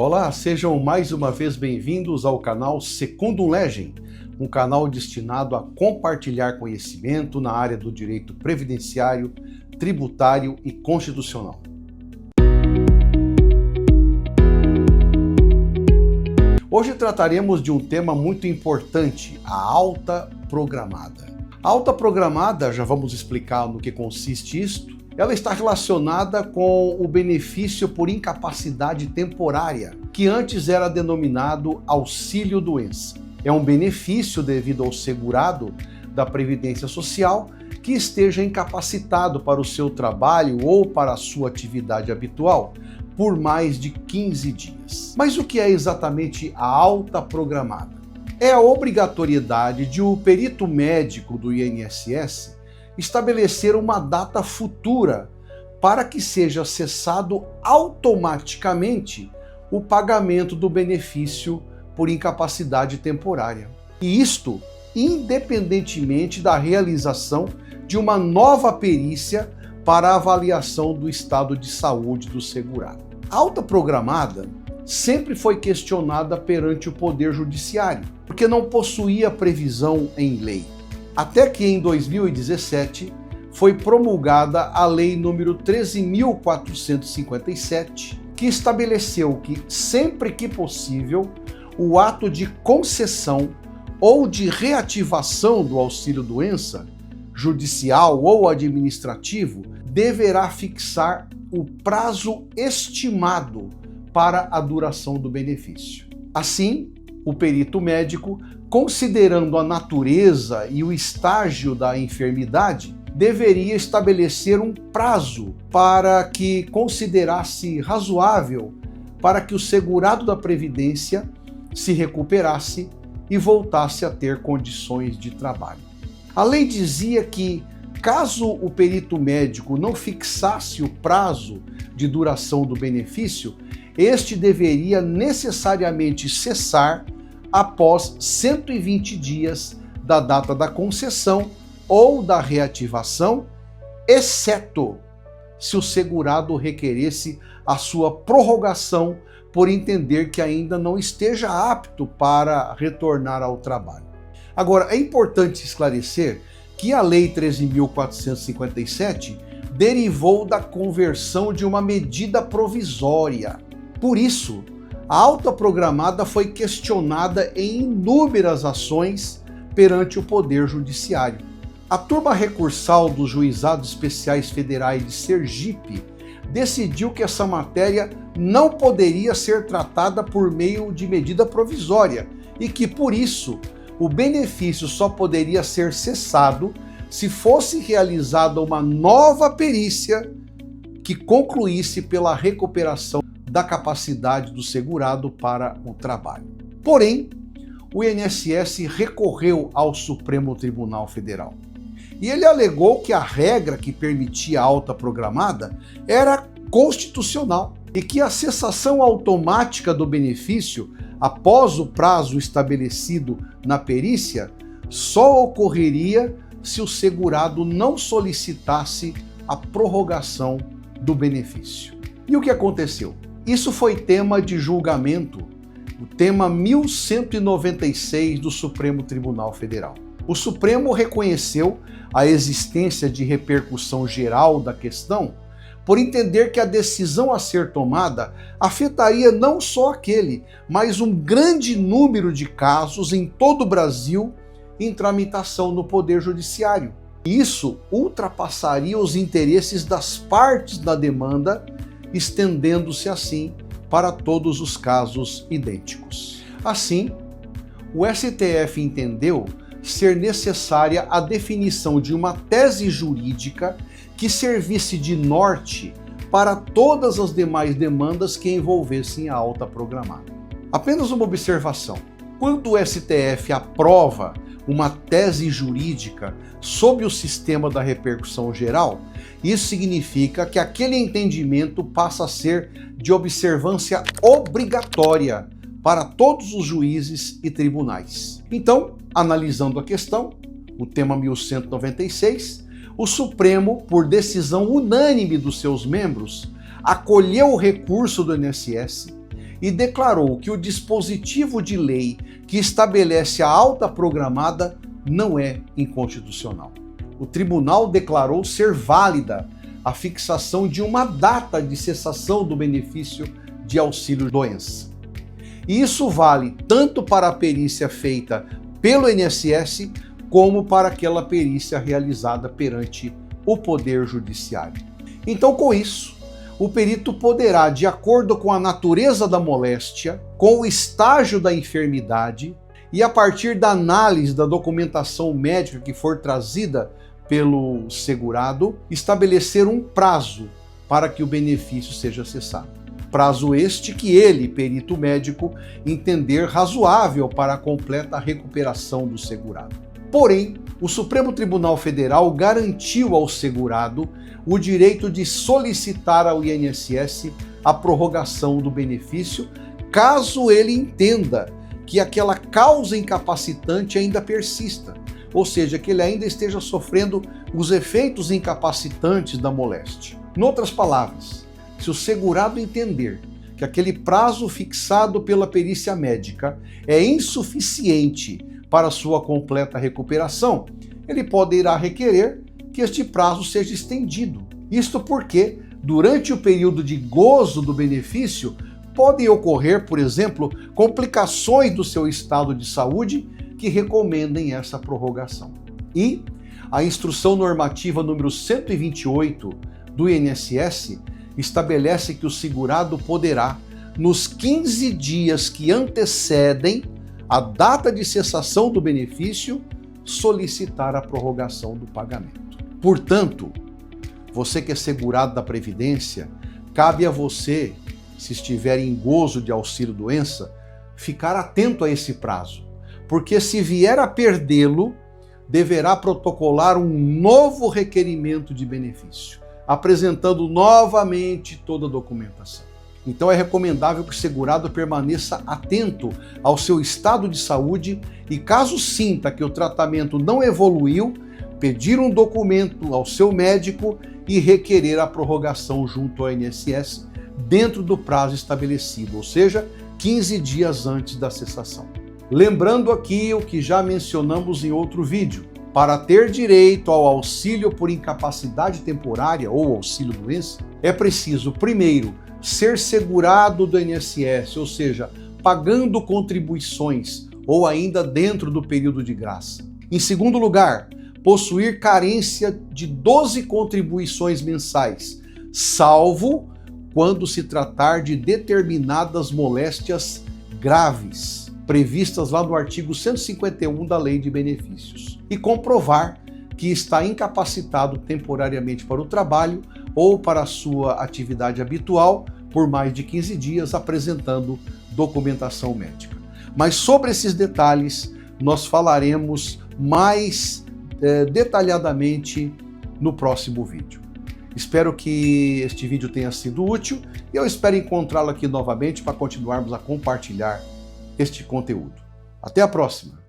Olá, sejam mais uma vez bem-vindos ao canal Secundum Legem, um canal destinado a compartilhar conhecimento na área do direito previdenciário, tributário e constitucional. Hoje trataremos de um tema muito importante, a alta programada. A alta programada, já vamos explicar no que consiste isto, ela está relacionada com o benefício por incapacidade temporária, que antes era denominado auxílio-doença. É um benefício devido ao segurado da Previdência Social que esteja incapacitado para o seu trabalho ou para a sua atividade habitual por mais de 15 dias. Mas o que é exatamente a alta programada? É a obrigatoriedade de o perito médico do INSS estabelecer uma data futura para que seja cessado automaticamente o pagamento do benefício por incapacidade temporária. E isto independentemente da realização de uma nova perícia para a avaliação do estado de saúde do segurado. A alta programada sempre foi questionada perante o Poder Judiciário, porque não possuía previsão em lei. Até que em 2017 foi promulgada a Lei número 13.457, que estabeleceu que, sempre que possível, o ato de concessão ou de reativação do auxílio-doença, judicial ou administrativo, deverá fixar o prazo estimado para a duração do benefício. Assim, o perito médico, considerando a natureza e o estágio da enfermidade, deveria estabelecer um prazo para que considerasse razoável para que o segurado da Previdência se recuperasse e voltasse a ter condições de trabalho. A lei dizia que, caso o perito médico não fixasse o prazo de duração do benefício, este deveria necessariamente cessar após 120 dias da data da concessão ou da reativação, exceto se o segurado requeresse a sua prorrogação por entender que ainda não esteja apto para retornar ao trabalho. Agora, é importante esclarecer que a Lei 13.457 derivou da conversão de uma medida provisória. Por isso, a alta programada foi questionada em inúmeras ações perante o Poder Judiciário. A turma recursal dos Juizados Especiais Federais de Sergipe decidiu que essa matéria não poderia ser tratada por meio de medida provisória e que, por isso, o benefício só poderia ser cessado se fosse realizada uma nova perícia que concluísse pela recuperação da capacidade do segurado para o trabalho. Porém, o INSS recorreu ao Supremo Tribunal Federal e ele alegou que a regra que permitia a alta programada era constitucional e que a cessação automática do benefício após o prazo estabelecido na perícia só ocorreria se o segurado não solicitasse a prorrogação do benefício. E o que aconteceu? Isso foi tema de julgamento, o tema 1196 do Supremo Tribunal Federal. O Supremo reconheceu a existência de repercussão geral da questão por entender que a decisão a ser tomada afetaria não só aquele, mas um grande número de casos em todo o Brasil em tramitação no Poder Judiciário. Isso ultrapassaria os interesses das partes da demanda, estendendo-se assim para todos os casos idênticos. Assim, o STF entendeu ser necessária a definição de uma tese jurídica que servisse de norte para todas as demais demandas que envolvessem a alta programada. Apenas uma observação: quando o STF aprova uma tese jurídica sob o sistema da repercussão geral, isso significa que aquele entendimento passa a ser de observância obrigatória para todos os juízes e tribunais. Então, analisando a questão, o tema 1196, o Supremo, por decisão unânime dos seus membros, acolheu o recurso do INSS e declarou que o dispositivo de lei que estabelece a alta programada não é inconstitucional. O tribunal declarou ser válida a fixação de uma data de cessação do benefício de auxílio-doença. E isso vale tanto para a perícia feita pelo INSS como para aquela perícia realizada perante o Poder Judiciário. Então, com isso, o perito poderá, de acordo com a natureza da moléstia, com o estágio da enfermidade e a partir da análise da documentação médica que for trazida pelo segurado, estabelecer um prazo para que o benefício seja cessado. Prazo este que ele, perito médico, entender razoável para a completa recuperação do segurado. Porém, o Supremo Tribunal Federal garantiu ao segurado o direito de solicitar ao INSS a prorrogação do benefício, caso ele entenda que aquela causa incapacitante ainda persista, ou seja, que ele ainda esteja sofrendo os efeitos incapacitantes da moléstia. Em outras palavras, se o segurado entender que aquele prazo fixado pela perícia médica é insuficiente para sua completa recuperação, ele poderá requerer que este prazo seja estendido. Isto porque, durante o período de gozo do benefício, podem ocorrer, por exemplo, complicações do seu estado de saúde que recomendem essa prorrogação. E a Instrução Normativa número 128 do INSS estabelece que o segurado poderá, nos 15 dias que antecedem a data de cessação do benefício, solicitar a prorrogação do pagamento. Portanto, você que é segurado da Previdência, cabe a você, se estiver em gozo de auxílio-doença, ficar atento a esse prazo, porque se vier a perdê-lo, deverá protocolar um novo requerimento de benefício, apresentando novamente toda a documentação. Então é recomendável que o segurado permaneça atento ao seu estado de saúde e, caso sinta que o tratamento não evoluiu, pedir um documento ao seu médico e requerer a prorrogação junto ao INSS dentro do prazo estabelecido, ou seja, 15 dias antes da cessação. Lembrando aqui o que já mencionamos em outro vídeo, para ter direito ao auxílio por incapacidade temporária ou auxílio-doença, é preciso, primeiro, ser segurado do INSS, ou seja, pagando contribuições ou ainda dentro do período de graça. Em segundo lugar, possuir carência de 12 contribuições mensais, salvo quando se tratar de determinadas moléstias graves, previstas lá no artigo 151 da Lei de Benefícios, e comprovar que está incapacitado temporariamente para o trabalho ou para a sua atividade habitual por mais de 15 dias, apresentando documentação médica. Mas sobre esses detalhes nós falaremos mais detalhadamente no próximo vídeo. Espero que este vídeo tenha sido útil e eu espero encontrá-lo aqui novamente para continuarmos a compartilhar este conteúdo. Até a próxima!